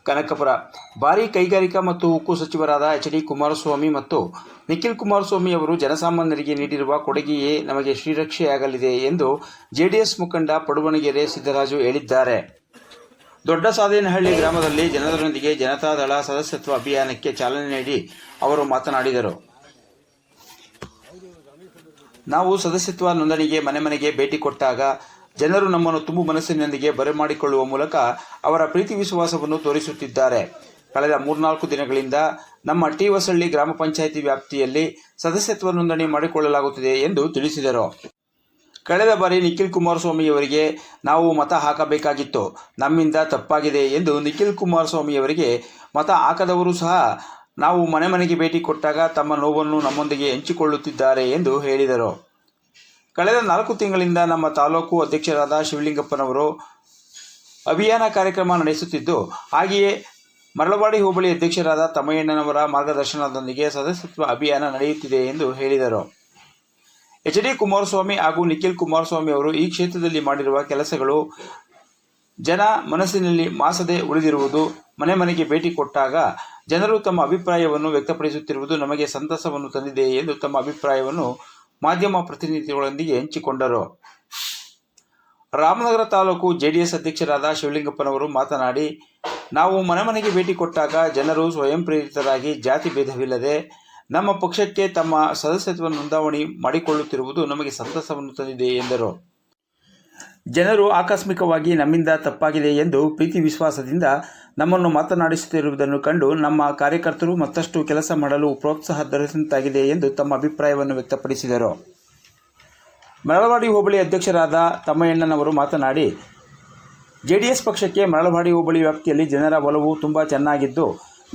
ಕನಕಪುರ ಭಾರೀ ಕೈಗಾರಿಕಾ ಮತ್ತು ಉಕ್ಕು ಸಚಿವರಾದ ಎಚ್.ಡಿ. ಕುಮಾರಸ್ವಾಮಿ ಮತ್ತು ನಿಖಿಲ್ ಕುಮಾರಸ್ವಾಮಿ ಅವರು ಜನಸಾಮಾನ್ಯರಿಗೆ ನೀಡಿರುವ ಕೊಡುಗೆಯೇ ನಮಗೆ ಶ್ರೀರಕ್ಷೆಯಾಗಲಿದೆ ಎಂದು ಜೆಡಿಎಸ್ ಮುಖಂಡ ಪಡುವಣಗೆರೆ ಸಿದ್ದರಾಜು ಹೇಳಿದ್ದಾರೆ. ದೊಡ್ಡಸಾದೇನಹಳ್ಳಿ ಗ್ರಾಮದಲ್ಲಿ ಜನರೊಂದಿಗೆ ಜನತಾದಳ ಸದಸ್ಯತ್ವ ಅಭಿಯಾನಕ್ಕೆ ಚಾಲನೆ ನೀಡಿ ಅವರು ಮಾತನಾಡಿದರು. ನಾವು ಸದಸ್ಯತ್ವ ನೋಂದಣಿಗೆ ಮನೆ ಮನೆಗೆ ಭೇಟಿ ಕೊಟ್ಟಾಗ ಜನರು ನಮ್ಮನ್ನು ತುಂಬು ಮನಸ್ಸಿನೊಂದಿಗೆ ಬರಮಾಡಿಕೊಳ್ಳುವ ಮೂಲಕ ಅವರ ಪ್ರೀತಿ ವಿಶ್ವಾಸವನ್ನು ತೋರಿಸುತ್ತಿದ್ದಾರೆ. ಕಳೆದ 3-4 ದಿನಗಳಿಂದ ನಮ್ಮ ಟಿ. ಹೊಸಳ್ಳಿ ಗ್ರಾಮ ಪಂಚಾಯಿತಿ ವ್ಯಾಪ್ತಿಯಲ್ಲಿ ಸದಸ್ಯತ್ವ ನೋಂದಣಿ ಮಾಡಿಕೊಳ್ಳಲಾಗುತ್ತಿದೆ ಎಂದು ತಿಳಿಸಿದರು. ಕಳೆದ ಬಾರಿ ನಿಖಿಲ್ ಕುಮಾರಸ್ವಾಮಿಯವರಿಗೆ ನಾವು ಮತ ಹಾಕಬೇಕಾಗಿತ್ತು, ನಮ್ಮಿಂದ ತಪ್ಪಾಗಿದೆ ಎಂದು ನಿಖಿಲ್ ಕುಮಾರಸ್ವಾಮಿಯವರಿಗೆ ಮತ ಹಾಕದವರು ಸಹ ನಾವು ಮನೆ ಮನೆಗೆ ಭೇಟಿ ಕೊಟ್ಟಾಗ ತಮ್ಮ ನೋವನ್ನು ನಮ್ಮೊಂದಿಗೆ ಹಂಚಿಕೊಳ್ಳುತ್ತಿದ್ದಾರೆ ಎಂದು ಹೇಳಿದರು. ಕಳೆದ 4 ತಿಂಗಳಿಂದ ನಮ್ಮ ತಾಲೂಕು ಅಧ್ಯಕ್ಷರಾದ ಶಿವಲಿಂಗಪ್ಪನವರು ಅಭಿಯಾನ ಕಾರ್ಯಕ್ರಮ ನಡೆಸುತ್ತಿದ್ದು, ಹಾಗೆಯೇ ಮರಳವಾಡಿ ಹೋಬಳಿ ಅಧ್ಯಕ್ಷರಾದ ತಮ್ಮಯ್ಯಣ್ಣನವರ ಮಾರ್ಗದರ್ಶನದೊಂದಿಗೆ ಸದಸ್ಯತ್ವ ಅಭಿಯಾನ ನಡೆಯುತ್ತಿದೆ ಎಂದು ಹೇಳಿದರು. ಎಚ್.ಡಿ. ಕುಮಾರಸ್ವಾಮಿ ಹಾಗೂ ನಿಖಿಲ್ ಕುಮಾರಸ್ವಾಮಿ ಅವರು ಈ ಕ್ಷೇತ್ರದಲ್ಲಿ ಮಾಡಿರುವ ಕೆಲಸಗಳು ಜನ ಮನಸ್ಸಿನಲ್ಲಿ ಮಾಸದೆ ಉಳಿದಿರುವುದು, ಮನೆ ಮನೆಗೆ ಭೇಟಿ ಕೊಟ್ಟಾಗ ಜನರು ತಮ್ಮ ಅಭಿಪ್ರಾಯವನ್ನು ವ್ಯಕ್ತಪಡಿಸುತ್ತಿರುವುದು ನಮಗೆ ಸಂತಸವನ್ನು ತಂದಿದೆ ಎಂದು ತಮ್ಮ ಅಭಿಪ್ರಾಯವನ್ನು ಮಾಧ್ಯಮ ಪ್ರತಿನಿಧಿಗಳೊಂದಿಗೆ ಹಂಚಿಕೊಂಡರು. ರಾಮನಗರ ತಾಲೂಕು ಜೆಡಿಎಸ್ ಅಧ್ಯಕ್ಷರಾದ ಶಿವಲಿಂಗಪ್ಪನವರು ಮಾತನಾಡಿ, ನಾವು ಮನೆ ಮನೆಗೆ ಭೇಟಿ ಕೊಟ್ಟಾಗ ಜನರು ಸ್ವಯಂ ಪ್ರೇರಿತರಾಗಿ ಜಾತಿ ಭೇದವಿಲ್ಲದೆ ನಮ್ಮ ಪಕ್ಷಕ್ಕೆ ತಮ್ಮ ಸದಸ್ಯತ್ವ ನೋಂದಣಿ ಮಾಡಿಕೊಳ್ಳುತ್ತಿರುವುದು ನಮಗೆ ಸಂತಸವನ್ನು ತಂದಿದೆ ಎಂದರು. ಜನರು ಆಕಸ್ಮಿಕವಾಗಿ ನಮ್ಮಿಂದ ತಪ್ಪಾಗಿದೆ ಎಂದು ಪ್ರೀತಿ ವಿಶ್ವಾಸದಿಂದ ನಮ್ಮನ್ನು ಮಾತನಾಡಿಸುತ್ತಿರುವುದನ್ನು ಕಂಡು ನಮ್ಮ ಕಾರ್ಯಕರ್ತರು ಮತ್ತಷ್ಟು ಕೆಲಸ ಮಾಡಲು ಪ್ರೋತ್ಸಾಹ ದೊರೆತಂತಾಗಿದೆ ಎಂದು ತಮ್ಮ ಅಭಿಪ್ರಾಯವನ್ನು ವ್ಯಕ್ತಪಡಿಸಿದರು. ಮರಳವಾಡಿ ಹೋಬಳಿ ಅಧ್ಯಕ್ಷರಾದ ತಮ್ಮಯ್ಯಣ್ಣನವರು ಮಾತನಾಡಿ, ಜೆಡಿಎಸ್ ಪಕ್ಷಕ್ಕೆ ಮರಳವಾಡಿ ಹೋಬಳಿ ವ್ಯಾಪ್ತಿಯಲ್ಲಿ ಜನರ ಒಲವು ತುಂಬ ಚೆನ್ನಾಗಿದ್ದು,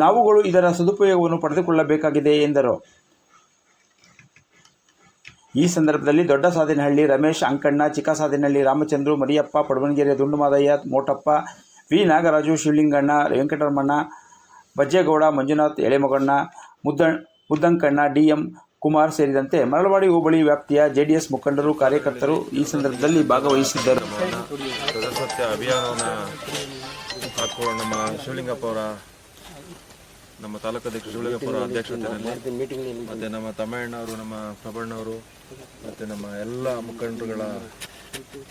ನಾವುಗಳು ಇದರ ಸದುಪಯೋಗವನ್ನು ಪಡೆದುಕೊಳ್ಳಬೇಕಾಗಿದೆ ಎಂದರು. ಈ ಸಂದರ್ಭದಲ್ಲಿ ದೊಡ್ಡಸಾದೇನಹಳ್ಳಿ ರಮೇಶ್, ಅಂಕಣ್ಣ, ಚಿಕ್ಕಸಾದೇನಹಳ್ಳಿ ರಾಮಚಂದ್ರು, ಮರಿಯಪ್ಪ, ಪಡುವಣಗೆರೆ ದುಂಡುಮಾದಯ್ಯ, ಮೋಟಪ್ಪ, ವಿ. ನಾಗರಾಜು, ಶಿವಲಿಂಗಣ್ಣ, ವೆಂಕಟರಮಣ, ಬಜ್ಜೇಗೌಡ, ಮಂಜುನಾಥ್, ಎಳೆಮಗಣ್ಣ, ಮುದ್ದಂಕಣ್ಣ, ಡಿ.ಎಂ. ಕುಮಾರ್ ಸೇರಿದಂತೆ ಮರಳವಾಡಿ ಹೋಬಳಿ ವ್ಯಾಪ್ತಿಯ ಜೆಡಿಎಸ್ ಮುಖಂಡರು, ಕಾರ್ಯಕರ್ತರು ಈ ಸಂದರ್ಭದಲ್ಲಿ ಭಾಗವಹಿಸಿದ್ದರು. ಸದಸ್ಯತ್ವ ಅಭಿಯಾನವನ್ನು ಹಾಕುವ ನಮ್ಮ ಶಿವಲಿಂಗಪ್ಪ ಅವರ ನಮ್ಮ ತಾಲೂಕು ಅಧ್ಯಕ್ಷ ಶಿವಲಿಂಗಪ್ಪ ಅವರ ಅಧ್ಯಕ್ಷತೆಯಲ್ಲಿ ಮತ್ತು ನಮ್ಮ ತಮ್ಮಣ್ಣವರು, ನಮ್ಮ ಪ್ರಭಣ್ಣವರು ಮತ್ತು ನಮ್ಮ ಎಲ್ಲ ಮುಖಂಡರುಗಳ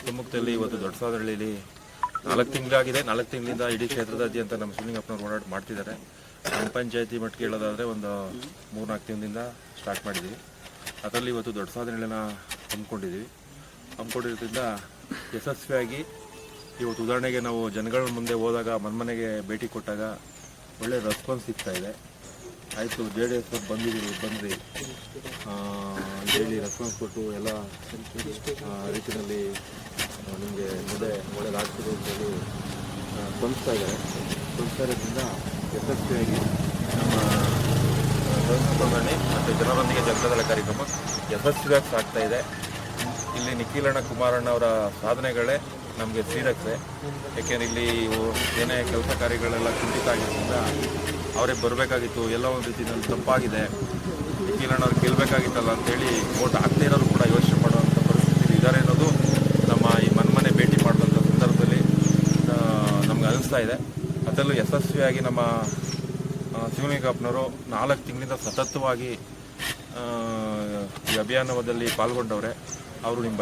ಸಮ್ಮುಖದಲ್ಲಿ ಇವತ್ತು ದೊಡ್ಡಸಾದಹಳ್ಳಿಯಲ್ಲಿ 4 ತಿಂಗಳಾಗಿದೆ. 4 ತಿಂಗಳಿಂದ ಇಡೀ ಕ್ಷೇತ್ರದಾದ್ಯಂತ ನಮ್ಮ ಶಿವಲಿಂಗಪ್ಪನವರು ಓಡಾಟ ಮಾಡ್ತಿದ್ದಾರೆ. ನಮ್ಮ ಪಂಚಾಯತಿ ಮಟ್ಟಿಗೆ ಹೇಳೋದಾದರೆ ಒಂದು 3-4 ತಿಂಗಳಿಂದ ಸ್ಟಾರ್ಟ್ ಮಾಡಿದ್ದೀವಿ. ಅದರಲ್ಲಿ ಇವತ್ತು ದೊಡ್ಡಸಾದಹಳ್ಳಿನ ಹಮ್ಮಿಕೊಂಡಿರೋದ್ರಿಂದ ಯಶಸ್ವಿಯಾಗಿ ಇವತ್ತು ಉದಾಹರಣೆಗೆ ನಾವು ಜನಗಳ ಮುಂದೆ ಹೋದಾಗ ಮನೆಗೆ ಭೇಟಿ ಕೊಟ್ಟಾಗ ಒಳ್ಳೆ ರೆಸ್ಪಾನ್ಸ್ ಸಿಗ್ತಾ ಇದೆ. ಆಯಿತು JDS ಅವ್ರು ಬಂದ್ರಿ ಹೇಳಿ ರೆಸ್ಪಾನ್ಸ್ ಕೊಟ್ಟು ಎಲ್ಲ ರೀತಿಯಲ್ಲಿ ನಿಮಗೆ ಮುಂದೆ ಒಳ್ಳೆಯದಾಗ್ತದೆ ಅಂತೇಳಿ ಸ್ಪಂದಿಸ್ತಾ ಇರೋದ್ರಿಂದ ಯಶಸ್ವಿಯಾಗಿ ನಮ್ಮ ನೋಂದಣಿ ಮತ್ತು ಜನರೊಂದಿಗೆ ಜನತಾದಳ ಕಾರ್ಯಕ್ರಮ ಯಶಸ್ವಿಯಾಗಿ ಸಾಗ್ತಾ ಇದೆ. ಇಲ್ಲಿ ನಿಖಿಲಣ್ಣ ಕುಮಾರಣ್ಣ ಅವರ ಸಾಧನೆಗಳೇ ನಮಗೆ ಶ್ರೀರಕ್ಷೆ. ಏಕೆಂದರೆ ಇಲ್ಲಿ ಏನೇ ಕೆಲಸ ಕಾರ್ಯಗಳೆಲ್ಲ ಕುಂಠಿತ ಆಗಿರೋದ್ರಿಂದ ಅವರೇ ಬರಬೇಕಾಗಿತ್ತು, ಎಲ್ಲ ಒಂದು ರೀತಿಯಲ್ಲಿ ತಪ್ಪಾಗಿದೆ, ನಿಖಿಲಣ್ಣವ್ರು ಗೆಲ್ಲಬೇಕಾಗಿತ್ತಲ್ಲ ಅಂತೇಳಿ ವೋಟ್ ಹಾಕ್ದೇ ಇರೋರು ಕೂಡ ಯೋಚನೆ ಮಾಡುವಂಥ ಪರಿಸ್ಥಿತಿ ಇದ್ದಾರೆ ಅನ್ನೋದು ನಮ್ಮ ಈ ಮನೆ ಭೇಟಿ ಮಾಡಿದಂಥ ಸಂದರ್ಭದಲ್ಲಿ ನಮ್ಗೆ ಅನಿಸ್ತಾ ಇದೆ. ಅದರಲ್ಲೂ ಯಶಸ್ವಿಯಾಗಿ ನಮ್ಮ ಶಿವಲಿಂಗಪ್ಪನವರು 4 ತಿಂಗಳಿಂದ ಸತತವಾಗಿ ಈ ಅಭಿಯಾನದಲ್ಲಿ ಪಾಲ್ಗೊಂಡವ್ರೆ. ಅವರು ನಿಮ್ಮ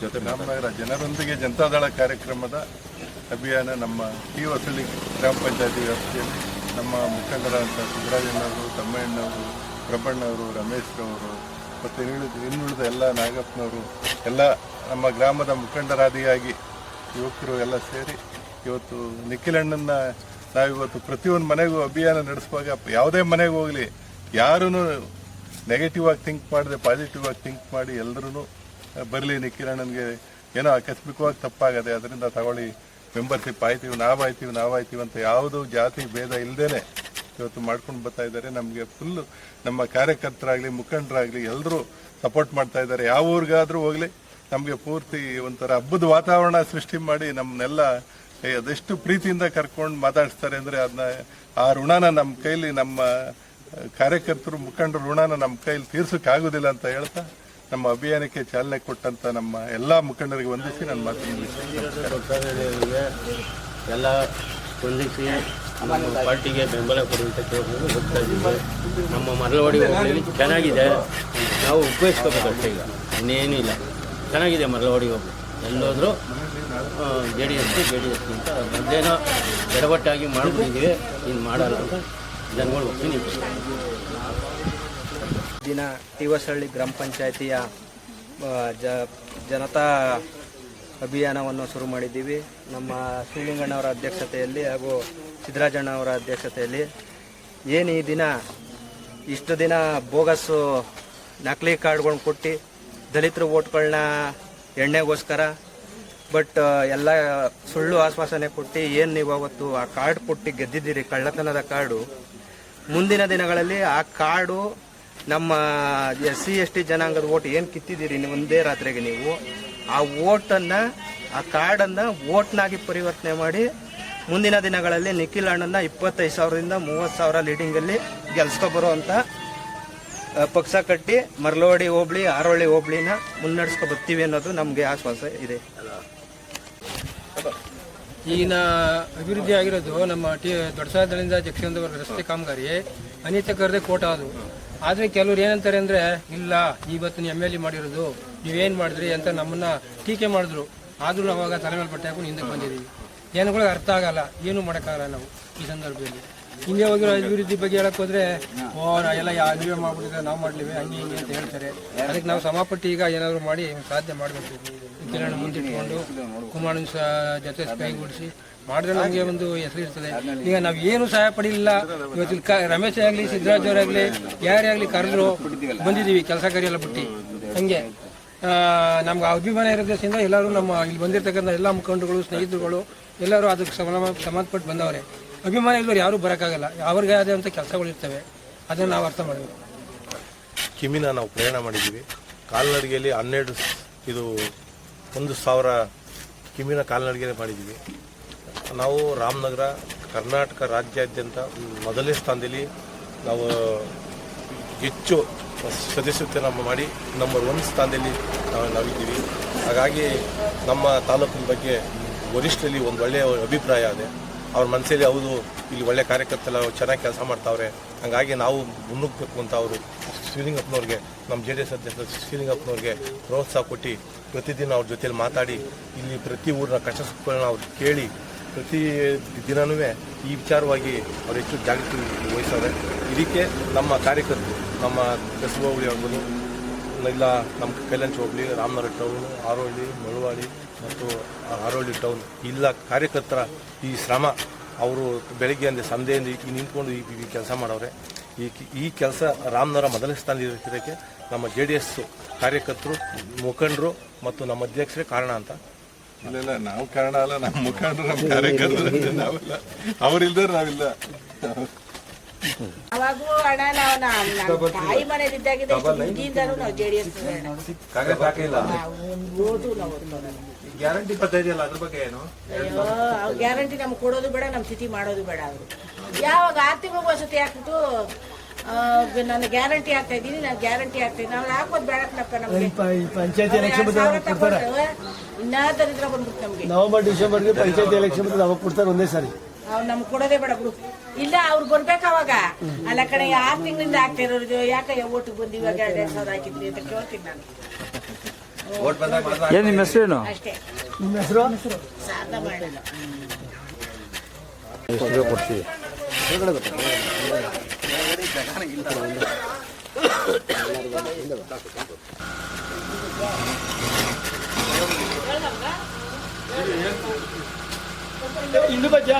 ಜೊತೆ ರಾಮನಗರ ಜನರೊಂದಿಗೆ ಜನತಾದಳ ಕಾರ್ಯಕ್ರಮದ ಅಭಿಯಾನ ನಮ್ಮ ಟಿ. ಹೊಸಳ್ಳಿ ಗ್ರಾಮ ಪಂಚಾಯತಿ ವ್ಯಾಪ್ತಿಯಲ್ಲಿ ನಮ್ಮ ಮುಖಂಡರಾದಂಥ ಸಿದ್ದರಾಜಣ್ಣವರು, ತಮ್ಮಣ್ಣವರು, ಪ್ರಭಣ್ಣವರು, ರಮೇಶ್ ಅವರು ಮತ್ತು ಇನ್ನುಳಿದ ಎಲ್ಲ ನಾಗಪ್ಪನವರು ಎಲ್ಲ ನಮ್ಮ ಗ್ರಾಮದ ಮುಖಂಡರಾದಿಯಾಗಿ ಯುವಕರು ಎಲ್ಲ ಸೇರಿ ಇವತ್ತು ನಿಖಿಲಣ್ಣನ ನಾವಿವತ್ತು ಪ್ರತಿಯೊಂದು ಮನೆಗೂ ಅಭಿಯಾನ ನಡೆಸುವಾಗ ಯಾವುದೇ ಮನೆಗೆ ಹೋಗಲಿ ಯಾರೂ ನೆಗೆಟಿವ್ ಆಗಿ ಥಿಂಕ್ ಮಾಡದೆ ಪಾಸಿಟಿವ್ ಆಗಿ ಥಿಂಕ್ ಮಾಡಿ ಎಲ್ಲರೂ ಬರಲಿ, ನಿಖಿಲಣ್ಣನಿಗೆ ಏನೋ ಆಕಸ್ಮಿಕವಾಗಿ ತಪ್ಪಾಗದೆ ಅದರಿಂದ ತಗೊಳ್ಳಿ, ಮೆಂಬರ್ಶಿಪ್ ಆಯ್ತೀವಿ ನಾವಾಯ್ತೀವಿ ಅಂತ ಯಾವುದು ಜಾತಿ ಭೇದ ಇಲ್ಲದೇ ಇವತ್ತು ಮಾಡ್ಕೊಂಡು ಬರ್ತಾ ಇದ್ದಾರೆ. ನಮಗೆ ಫುಲ್ ನಮ್ಮ ಕಾರ್ಯಕರ್ತರಾಗಲಿ ಮುಖಂಡರಾಗಲಿ ಎಲ್ಲರೂ ಸಪೋರ್ಟ್ ಮಾಡ್ತಾ ಇದ್ದಾರೆ. ಯಾವ ಊರಿಗಾದರೂ ಹೋಗಲಿ ನಮಗೆ ಪೂರ್ತಿ ಒಂಥರ ಹಬ್ಬದ ವಾತಾವರಣ ಸೃಷ್ಟಿ ಮಾಡಿ ನಮ್ಮನ್ನೆಲ್ಲ ಅದೆಷ್ಟು ಪ್ರೀತಿಯಿಂದ ಕರ್ಕೊಂಡು ಮಾತಾಡಿಸ್ತಾರೆ ಅಂದರೆ ಅದನ್ನ ಆ ಋಣನ ನಮ್ಮ ಕೈಲಿ ನಮ್ಮ ಕಾರ್ಯಕರ್ತರು ಮುಖಂಡರು ಋಣನ ನಮ್ಮ ಕೈಲಿ ತೀರ್ಸೋಕ್ಕಾಗೋದಿಲ್ಲ ಅಂತ ಹೇಳ್ತಾ ನಮ್ಮ ಅಭಿಯಾನಕ್ಕೆ ಚಾಲನೆ ಕೊಟ್ಟಂತ ನಮ್ಮ ಎಲ್ಲ ಮುಖಂಡರಿಗೆ ವಂದಿಸಿ ನನ್ನ ಮಾತನ್ನು ಎಲ್ಲ ಸ್ಪಂದಿಸಿ ನಮ್ಮ ಪಾರ್ಟಿಗೆ ಬೆಂಬಲ ಕೊಡುವಂತ ಕೇಳಿದ್ರು ಹೋಗ್ತಾ ಇದ್ದೀವಿ. ನಮ್ಮ ಮರಳವಾಡಿ ಹೋಬಳಿಯಲ್ಲಿ ಚೆನ್ನಾಗಿದೆ, ನಾವು ಉಪಯೋಗಿಸ್ಕೋಬೇಕಷ್ಟೇ. ಈಗ ಇನ್ನೇನು ಇಲ್ಲ, ಚೆನ್ನಾಗಿದೆ ಮರಳವಾಡಿ ಹೋಬಳಿ. ಎಲ್ಲೋದ್ರೂ JDS ಅಂತ ಮೊದಲೇನೋ ಎಡವಟ್ಟಾಗಿ ಮಾಡ್ಬಿಟ್ಟಿದ್ದೀವಿ, ಇನ್ನು ಮಾಡಲ್ಲ ಅಂತ ಜನಗಳು ಒಪ್ಪಿಗೆ ದಿನ ಟಿವಸಹಳ್ಳಿ ಗ್ರಾಮ ಪಂಚಾಯಿತಿಯ ಜನತಾ ಅಭಿಯಾನವನ್ನು ಶುರು ಮಾಡಿದ್ದೀವಿ. ನಮ್ಮ ಶ್ರೀಲಿಂಗಣ್ಣವರ ಅಧ್ಯಕ್ಷತೆಯಲ್ಲಿ ಹಾಗೂ ಸಿದ್ದರಾಜಣ್ಣವರ ಅಧ್ಯಕ್ಷತೆಯಲ್ಲಿ. ಏನು ಈ ದಿನ ಇಷ್ಟು ದಿನ ಬೋಗಸ್ಸು ನಕಲಿ ಕಾರ್ಡ್ಗಳನ್ನ ಕೊಟ್ಟು ದಲಿತರ ಓಟ್ಗಳನ್ನ ಎಣ್ಣೆಗೋಸ್ಕರ ಎಲ್ಲ ಸುಳ್ಳು ಆಶ್ವಾಸನೆ ಕೊಟ್ಟು ಏನು ನೀವು ಅವತ್ತು ಆ ಕಾರ್ಡ್ ಕೊಟ್ಟು ಗೆದ್ದಿದ್ದೀರಿ, ಕಳ್ಳತನದ ಕಾರ್ಡು. ಮುಂದಿನ ದಿನಗಳಲ್ಲಿ ಆ ಕಾರ್ಡು ನಮ್ಮ SC ST ಜನಾಂಗದ ಓಟ್ ಏನು ಕಿತ್ತಿದ್ದೀರಿ ನೀವು ಒಂದೇ ರಾತ್ರಿಗೆ, ನೀವು ಆ ಓಟನ್ನು ಆ ಕಾರ್ಡನ್ನು ಓಟ್ನಾಗಿ ಪರಿವರ್ತನೆ ಮಾಡಿ ಮುಂದಿನ ದಿನಗಳಲ್ಲಿ ನಿಖಿಲ್ ಅಣ್ಣನ 25,000ರಿಂದ 30,000 ಲೀಡಿಂಗಲ್ಲಿ ಗೆಲ್ಸ್ಕೊಬರೋ ಅಂತ ಪಕ್ಷ ಕಟ್ಟಿ ಮರಳವಾಡಿ ಹೋಬಳಿ ಹಾರೋಳ್ಳಿ ಹೋಬಳಿನ ಮುನ್ನಡೆಸ್ಕೊ ಬರ್ತೀವಿ ಅನ್ನೋದು ನಮಗೆ ಆಶ್ವಾಸ ಇದೆ. ಈಗಿನ ಅಭಿವೃದ್ಧಿ ಆಗಿರೋದು ನಮ್ಮ ದೊಡ್ಡಸಾದಳಿಂದ ಜಕ್ಷಣದವರೆಗೆ ರಸ್ತೆ ಕಾಮಗಾರಿ ಅನಿತ್ಯ ಕರೆದೇ ಕೋಟ ಅದು. ಆದರೆ ಕೆಲವ್ರು ಏನಂತಾರೆ ಅಂದರೆ, ಇಲ್ಲ ಇವತ್ತು MLA ಮಾಡಿರೋದು ನೀವೇನು ಮಾಡಿದ್ರಿ ಅಂತ ನಮ್ಮನ್ನ ಟೀಕೆ ಮಾಡಿದ್ರು. ಆದರೂ ನಾವು ಅವಾಗ ತಲೆ ಮೇಲೆ ಬಟ್ಟೆ ಹಾಕೊಂಡು ಹಿಂದಕ್ಕೆ ಬಂದಿದ್ದೀವಿ. ಜನಗಳಿಗೆ ಅರ್ಥ ಆಗಲ್ಲ, ಏನೂ ಮಾಡೋಕ್ಕಾಗಲ್ಲ ನಾವು ಈ ಸಂದರ್ಭದಲ್ಲಿ. ಹಿಂದೆ ಹೋಗಿರೋ ಅಭಿವೃದ್ಧಿ ಬಗ್ಗೆ ಹೇಳಕ್ಕೆ ಹೋದ್ರೆ ಎಲ್ಲ ನೀವೇ ಮಾಡ್ಬಿಟ್ಟಿದ್ರೆ ನಾವು ಮಾಡ್ಲಿವೆ ಹಂಗೆ ಹಿಂಗೆ ಅಂತ ಹೇಳ್ತಾರೆ. ಅದಕ್ಕೆ ನಾವು ಸಮಪಟ್ಟು ಈಗ ಏನಾದರೂ ಮಾಡಿ ಸಾಧ್ಯ ಮಾಡಬೇಕು. ಕೆಲವೊಂದು ಮುಂದಿಟ್ಕೊಂಡು ಕುಮಾರನ ಜೊತೆ ಕೈಗೂಡಿಸಿ ಮಾಡಿದ್ರೆ ನಮಗೆ ಒಂದು ಹೆಸರು ಇರ್ತದೆ. ಈಗ ನಾವು ಏನು ಸಹಾಯ ಪಡೀಲಿಲ್ಲ. ಇವತ್ತು ರಮೇಶ್ ಆಗಲಿ ಸಿದ್ದರಾಜ್ ಅವರಾಗಲಿ ಯಾರೇ ಆಗಲಿ ಕರೆದ್ರು ಬಂದಿದ್ದೀವಿ, ಕೆಲಸ ಕಾರ್ಯ ಬಿಟ್ಟು. ಹಂಗೆ ನಮ್ಗೆ ಅಭಿಮಾನ ಇರೋದ್ರಿಂದ ಎಲ್ಲರೂ ನಮ್ಮ ಇಲ್ಲಿ ಬಂದಿರತಕ್ಕಂಥ ಎಲ್ಲ ಮುಖಂಡರುಗಳು ಸ್ನೇಹಿತರುಗಳು ಎಲ್ಲರೂ ಅದಕ್ಕೆ ಸಂಬಂಧಪಟ್ಟು ಬಂದವರೇ. ಅಭಿಮಾನ ಇಲ್ಲವರು ಯಾರೂ ಬರೋಕ್ಕಾಗಲ್ಲ, ಅವ್ರಿಗೆ ಆದಂಥ ಕೆಲಸಗಳು ಇರ್ತವೆ, ಅದನ್ನು ನಾವು ಅರ್ಥ ಮಾಡಬೇಕು. ಕಿಮಿನ ನಾವು ಪ್ರಯಾಣ ಮಾಡಿದ್ದೀವಿ. ಕಾಲ್ನಡಿಗೆಯಲ್ಲಿ 1,000 ಕಿಮಿನ ಕಾಲ್ನಡಿಗೆ ಮಾಡಿದ್ದೀವಿ. ನಾವು ರಾಮನಗರ ಕರ್ನಾಟಕ ರಾಜ್ಯಾದ್ಯಂತ ಮೊದಲನೇ ಸ್ಥಾನದಲ್ಲಿ ನಾವು ಹೆಚ್ಚು ಸದಸ್ಯತೆ ಮಾಡಿ ನಂಬರ್ 1 ಸ್ಥಾನದಲ್ಲಿ ನಾವಿದ್ದೀವಿ. ಹಾಗಾಗಿ ನಮ್ಮ ತಾಲೂಕಿನ ಬಗ್ಗೆ ವರಿಷ್ಠರಲ್ಲಿ ಒಂದು ಒಳ್ಳೆಯ ಅಭಿಪ್ರಾಯ ಇದೆ. ಅವ್ರ ಮನಸ್ಸಲ್ಲಿ ಹೌದು ಇಲ್ಲಿ ಒಳ್ಳೆ ಕಾರ್ಯಕರ್ತರೆಲ್ಲ ಚೆನ್ನಾಗಿ ಕೆಲಸ ಮಾಡ್ತಾವ್ರೆ, ಹಾಗಾಗಿ ನಾವು ಮುನ್ನುಗ್ಗಬೇಕು ಅಂತ ಅವರು ಶ್ರೀಲಿಂಗಪ್ಪನವ್ರಿಗೆ, ನಮ್ಮ JDS ಅಧ್ಯಕ್ಷ ಶ್ರೀಲಿಂಗಪ್ಪನವ್ರಿಗೆ ಪ್ರೋತ್ಸಾಹ ಕೊಟ್ಟು ಪ್ರತಿದಿನ ಅವ್ರ ಜೊತೆಲಿ ಮಾತಾಡಿ ಇಲ್ಲಿ ಪ್ರತಿ ಊರಿನ ಕಷ್ಟ ಸುಖಗಳನ್ನ ಅವ್ರು ಕೇಳಿ ಪ್ರತಿ ದಿನವೂ ಈ ವಿಚಾರವಾಗಿ ಅವ್ರು ಹೆಚ್ಚು ಜಾಗೃತಿ ವಹಿಸವ್ರೆ. ಇದಕ್ಕೆ ನಮ್ಮ ಕಾರ್ಯಕರ್ತರು, ನಮ್ಮ ಕಸಬ ಹೋಬಳಿ ಆಗ್ಬೋದು, ಇಲ್ಲ ನಮ್ಮ ಕೈಲಂಚ ಹೋಬಳಿ, ರಾಮನಗರ ಟೌನ್, ಹಾರೋಳ್ಳಿ, ಮಳವಾಡಿ ಮತ್ತು ಹಾರೋಳ್ಳಿ ಟೌನ್ ಇಲ್ಲ ಕಾರ್ಯಕರ್ತರ ಈ ಶ್ರಮ, ಅವರು ಬೆಳಗ್ಗೆ ಅಂದರೆ ಸಂಧೆಯಿಂದ ಈಗ ನಿಂತ್ಕೊಂಡು ಈ ಕೆಲಸ ಮಾಡವ್ರೆ. ಈ ಕೆಲಸ ರಾಮನಗರ ಮೊದಲನೇ ಸ್ಥಾನದಲ್ಲಿರೋದಕ್ಕೆ ನಮ್ಮ JDS ಕಾರ್ಯಕರ್ತರು, ಮುಖಂಡರು ಮತ್ತು ನಮ್ಮ ಅಧ್ಯಕ್ಷರೇ ಕಾರಣ ಅಂತ. ಇಲ್ಲ ನಾವು ಕಾರಣ ಅಲ್ಲ, ನಮ್ಮ ಮುಖಂಡರು ನಮ್ಮ ಕಾರ್ಯಕರ್ತರು ನಾವೆಲ್ಲ, ಅವರಿಲ್ದಾರೆ ನಾವಿಲ್ಲ. ಅವಾಗೂ ಅಣ್ಣ ನಾವು ತಾಯಿ ಮನೇಲಿದ್ದಾಗಿದೆ ಹಿಂದಿಂದಲೂ ನಾವು JDS ಗ್ಯಾರಂಟಿ ಇದೆಯಲ್ಲ, ಅದ್ರ ಬಗ್ಗೆ ಏನು? ಗ್ಯಾರಂಟಿ ನಮ್ಗೆ ಕೊಡೋದು ಬೇಡ, ನಮ್ಮ ಸ್ಥಿತಿ ಮಾಡೋದು ಬೇಡ. ಅವರು ಯಾವಾಗ 6 ತಿಂಗಳು ವಸತಿ ಹಾಕ್ಬಿಟ್ಟು ನಾನು ಗ್ಯಾರಂಟಿ ಆಗ್ತಾ ಇದ್ದೀನಿ, ನಾನು ಗ್ಯಾರಂಟಿ ಆಗ್ತೀನಿ, ನಾವು ಹಾಕೋದು ಬೇಡಪ್ಪ. ನಮಗೆ ಪಂಚಾಯತಿ ಎಲೆಕ್ಷನ್ ಇನ್ನ ದರಿದ್ರ ಬಂದ್ಬಿಟ್ಟು ನಮಗೆ ನವೆಂಬರ್ ಡಿಸೆಂಬರ್ಗೆ ಪಂಚಾಯತಿ ಎಲೆಕ್ಷನ್ ಅವಾಗ ಕೊಡ್ತಾರೆ ಒಂದೇ ಸಾರಿ. ಅವ್ರು ನಮ್ಗೆ ಕೊಡೋದೇ ಬೇಡ ಬಿಡು. ಇಲ್ಲ ಅವ್ರು ಬರ್ಬೇಕು ಅವಾಗ. ಅಲ್ಲ ಕಡೆ 6 ತಿಂಗಳಿಂದ ಆಗ್ತಾ ಇರೋದು ಯಾಕೆ ಓಟಿಗೆ ಬಂದು ಇವಾಗ 2,000 ಹಾಕಿದ್ರಿ ಅಂತ ಕೇಳ್ತೀನಿ ನಾನು. ಏನು ನಿಮ್ಮ ಹೆಸರೇನು? ಅಷ್ಟೇ. ನಿಮ್ಮ ಹೆಸರು? ಸಾಧನ ಮಾಡಿಲ್ಲ. ಕೊಡ್ತೀವಿ. ಇನ್ನು ಬಜ್ಜಾ